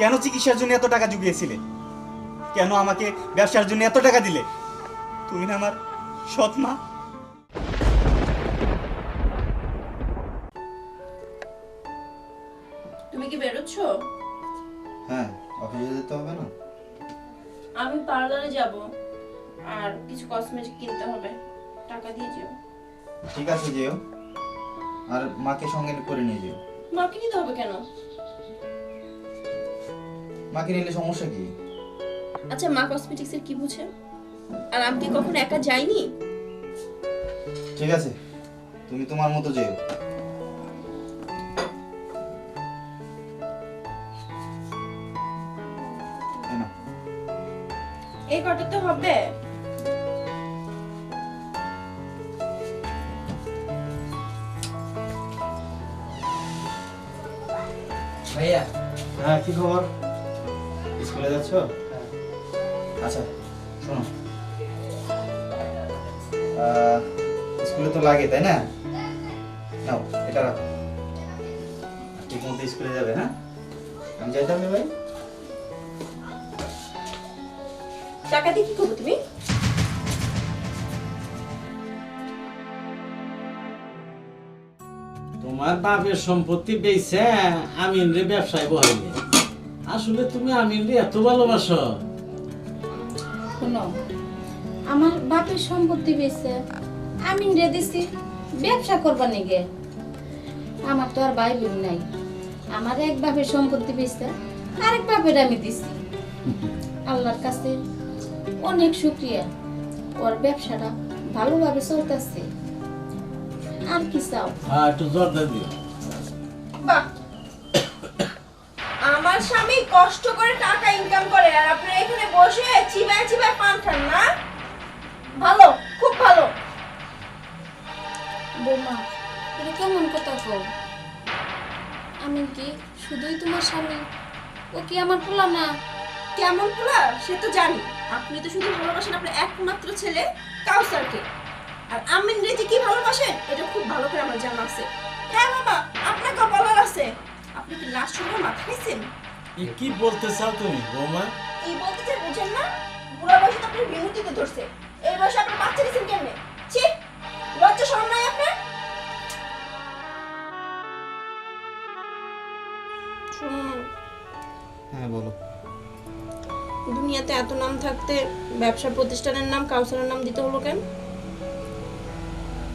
কেন চিকিৎসার জন্য এত টাকা জুগিয়েছিলে? কেন আমাকে ব্যবসার জন্য এত টাকা দিলে? তুমি না আমার সৎ মা। তুমি কি বেরোচ্ছ? হ্যাঁ, অফিসে যেতে হবে না? আমি পার্লারে যাব আর কিছু কসমেটিক কিনতে হবে, টাকা দিয়ে যেও। ঠিক আছে, যেও। আর মাকে সঙ্গে করে নিয়ে যেও। মাকে নিতে হবে কেন? মাকে নিলে সমস্যা কি? আচ্ছা, মা কসমেটিক্সের কি বুঝে? আর আমি কি কখনো একা যাইনি? ঠিক আছে, তুমি তোমার মতো যেও। এই নাও। এই কটাতে হবে? ভাইয়া। হ্যাঁ, কি খবর? স্কুলে যাচ্ছ? আচ্ছা, শোনো, স্কুলে তো লাগে, তাই না? নাও, এটা রাখো। ঠিক মতো স্কুলে যাবে। হ্যাঁ, আমি যাইতাম না ভাই। টাকা দিয়ে কি করবে তুমি? তোমার বাপের সম্পত্তি বেচে আমিন রে ব্যবসায় বহাইলে। আসলে তুমি আমিন রে এত ভালোবাসো? শোনো, আমার বাপের সম্পত্তি বেচে আমি রে দিছি ব্যবসা করবার নিগে। আমার তো আর ভাই বোন নাই, আমার এক বাপের সম্পত্তি বেচে আরেক বাপের আমি দিছি। আল্লাহর কাছে অনেক শুকরিয়া, ওর ব্যবসাটা ভালোভাবে চলতেছে। আর কি চাও? হ্যাঁ, একটু জর্দা দিও। বাহ, আমার স্বামী কষ্ট করে টাকা ইনকাম করে আর আপনি এখানে বসে চিবায় চিবায় পান খান না? ভালো, খুব ভালো। বৌমা, এটা কেমন কথা কও? আমি কি শুধুই তোমার স্বামী? ও কি আমার পোলা না? কেমন পোলা সে তো জানি। আপনি তো শুধু ভালোবাসেন আপনার একমাত্র ছেলে কাউসারকে। আর আমিন রে যে কি ভালোবাসেন এটা খুব ভালো করে আমার জানা আছে। হ্যাঁ বাবা, আপনাকে বলার আছে। আপনি কি লাস্ট সময় মাথা খাইছেন? এ কি বলতে চাও তুমি বৌমা? কি বলতে চাই বুঝেন না? বুড়া বয়সে তো আপনার বিমুতিতে ধরছে। এই বয়সে আপনার বাচ্চা দিচ্ছেন কেমনে? ছি, লজ্জা শরম নাই আপনার? শুনুন, হ্যাঁ, বলো। দুনিয়াতে এত নাম থাকতে ব্যবসা প্রতিষ্ঠানের নাম কাউসারের নাম দিতে হলো কেন?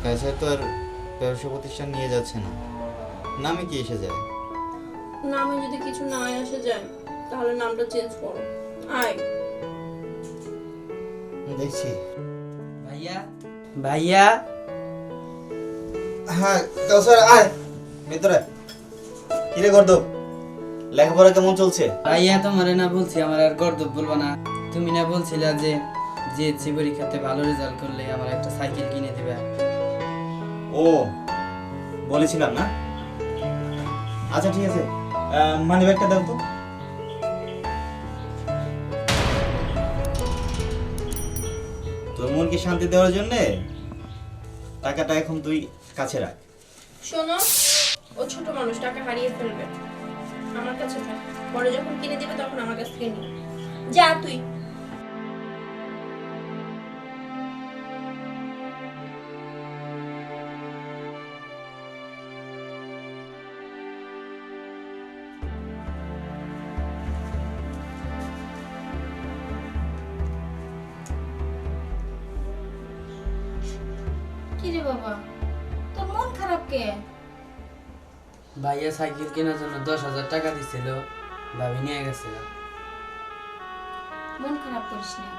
কায়সার তো আর ব্যবসা প্রতিষ্ঠান নিয়ে যাচ্ছে না, নামে কি এসে যায়? নামে যদি কিছু না আসে যায় তাহলে নামটা চেঞ্জ করো। আয় দেখছি। ভাইয়া, ভাইয়া। হ্যাঁ, কাউসার আয় ভিতরে। কিরে গর্দব, লেখাপড়া কেমন চলছে? ভাইয়া, তোমারে না বলছি আমার আর গর্দব বলবো না? তুমি না বলছিলা যে জিএসসি পরীক্ষাতে ভালো রেজাল্ট করলে আমার একটা সাইকেল কিনে দিবে? ও, বলেছিলাম না? আচ্ছা ঠিক আছে, মানি ব্যাগটা দাও তো। তোর মনকে শান্তি দেওয়ার জন্য টাকাটা এখন তুই কাছে রাখ। শোনো, ও ছোট মানুষ, টাকা হারিয়ে ফেলবে। আমার কাছে থাক, পরে যখন কিনে দিবে তখন আমার কাছ থেকে নিও। যা তুই। কি রে বাবা, তোর মন খারাপ কে? ভাইয়া সাইকেল কেনার জন্য 10,000 টাকা দিছিল, ভাবি নিয়ে গেছিল। মন খারাপ করিস না,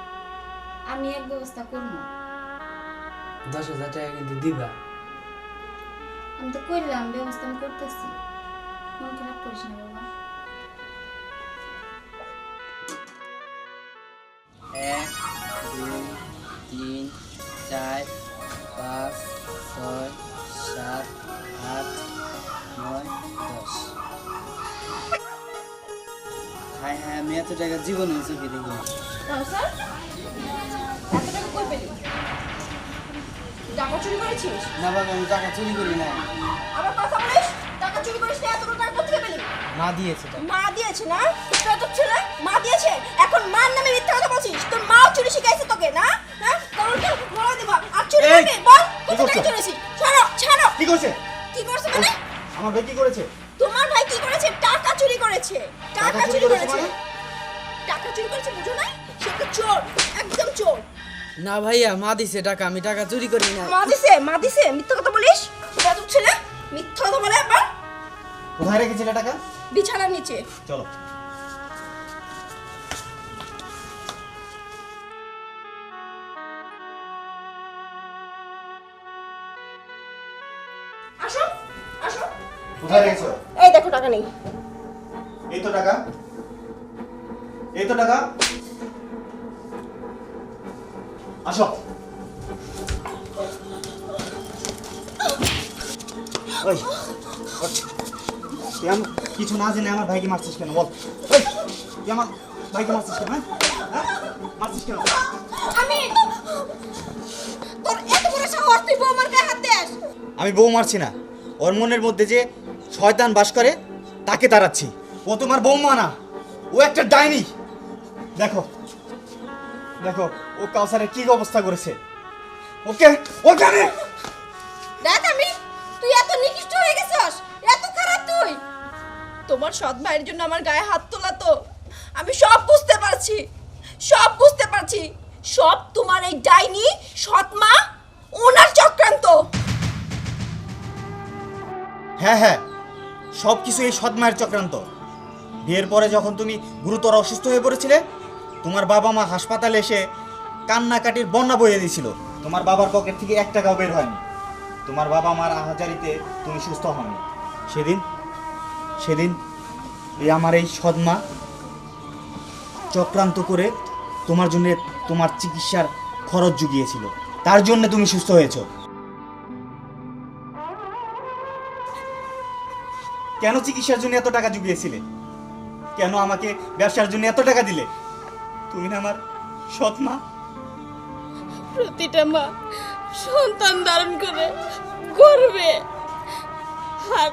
আমি এক ব্যবস্থা করবো। 10,000 টাকা কিন্তু দিবা। আমি তো করলাম, ব্যবস্থা আমি করতেছি। মন খারাপ করিস না বাবা। 1 2 3 4 5 6 7 8 9 10। হ্যাঁ হ্যাঁ, আমি এত টাকা জীবনে চোখে দেখি। কাউসার, এত টাকা কই পেলি? টাকা চুরি করেছিস? না বাবা, আমি টাকা চুরি করি না। আবার কথা বলিস? টাকা চুরি করিস না, এতগুলো টাকা কোথায় পেলি? মা দিয়েছে টাকা। মা দিয়েছে না? তোর তো ছেলে মা দিয়েছে, এখন মার নামে মিথ্যা কথা বলছিস। তোর মাও চুরি শিখাইছে তোকে না? হ্যাঁ, তোর তো বলে দেব আর চুরি এই, করবি? বল কি কোথা থেকে করছো? চুরিছিস? ছাড়ো ছাড়ো। কি করছে? কি করছে মানে? আমার ভাই কি করেছে? তোমার ভাই কি করেছে? টাকা চুরি করেছে। টাকা চুরি করেছে। মানে? টাকা চুরি করেছে বুঝো না? সে তো চোর, একদম চোর। না ভাইয়া, মা দিছে টাকা, আমি টাকা চুরি করি না। মা দিছে মিথ্যা কথা বলিস? বেয়াদব ছেলে, মিথ্যা কথা বলে আবার। কোথায় রেখেছিলে টাকা? বিছানার নিচে। চলো। আসো আসো। কোথায় রেখেছো? এই দেখো টাকা নেই। এই তো টাকা, এই তো টাকা। আসো। ওই, ওঠ। তুই কিছু না জেনে আমার ভাইকে মারছিস কেন বল? ওই, তুই আমার ভাইকে মারছিস কেন? হ্যাঁ, মারছিস কেন? আমি তোর এত বড় সাহস, তুই বৌমার গায়ে হাত দিস? আমি বউ মারছি না, ওর মনের মধ্যে যে শয়তান বাস করে তাকে তাড়াচ্ছি। ও তোমার বৌমা না, ও একটা ডাইনি। দেখো দেখো ও কাউসারের কি অবস্থা করেছে। ওকে ওকে আমি দেখ আমি, তুই এত নিকৃষ্ট হয়ে গেছিস, এত খারাপ তুই। তোমার সৎ ভাইয়ের জন্য আমার গায়ে হাত তোলা তো আমি সব বুঝতে পারছি, সব বুঝতে পারছি। সব তোমার এই ডাইনি সৎ মা ওনার চক্রান্ত। হ্যাঁ হ্যাঁ, সব কিছু এই সৎমায়ের চক্রান্ত। বিয়ের পরে যখন তুমি গুরুতর অসুস্থ হয়ে পড়েছিলে, তোমার বাবা মা হাসপাতালে এসে কান্নাকাটির বন্যা বইয়ে দিয়েছিল। তোমার বাবার পকেট থেকে 1 টাকাও বের হয়নি। তোমার বাবা মার আহাজারিতে তুমি সুস্থ হওনি। সেদিন সেদিন আমার এই সৎমা চক্রান্ত করে তোমার জন্য তোমার চিকিৎসার খরচ জুগিয়েছিল, তার জন্য তুমি সুস্থ হয়েছো। কেন চিকিৎসার জন্য এত টাকা জুগিয়েছিলে? কেন আমাকে ব্যবসার জন্য এত টাকা দিলে? তুমি না আমার সৎ মা। প্রতিটা মা সন্তান ধারণ করে গর্বে আর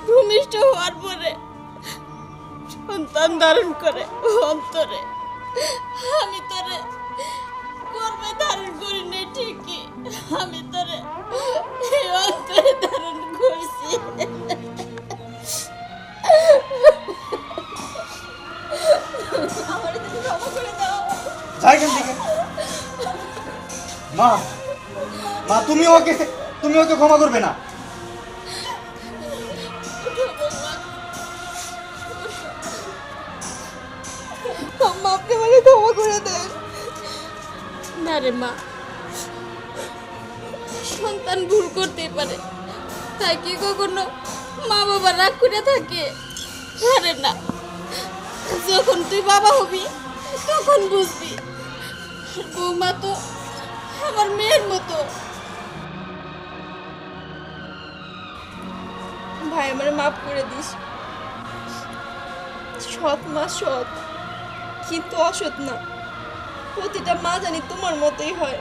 ভূমিষ্ঠ হওয়ার পরে সন্তান ধারণ করে অন্তরে। আমি তোরে গর্বে ধারণ করি নাই ঠিকই, আমি তোরে এই অন্তরে ধারণ করছি। আমার তুমি ক্ষমা করে দাও। যাই এখান থেকে। মা মা তুমি ওকে ক্ষমা করবে না। আম্মা, আপনি আমাকে ক্ষমা করে দেন। না রে মা, সন্তান ভুল করতেই পারে, তাই কি কখনো মা বাবা রাগ করে থাকে? আরে না, যখন তুই বাবা হবি তখন বুঝবি। বৌমা তো আমার মেয়ের মতো। ভাই আমারে মাফ করে দিস। সৎ মা সৎ, কিন্তু অসৎ না। প্রতিটা মা জানি তোমার মতোই হয়।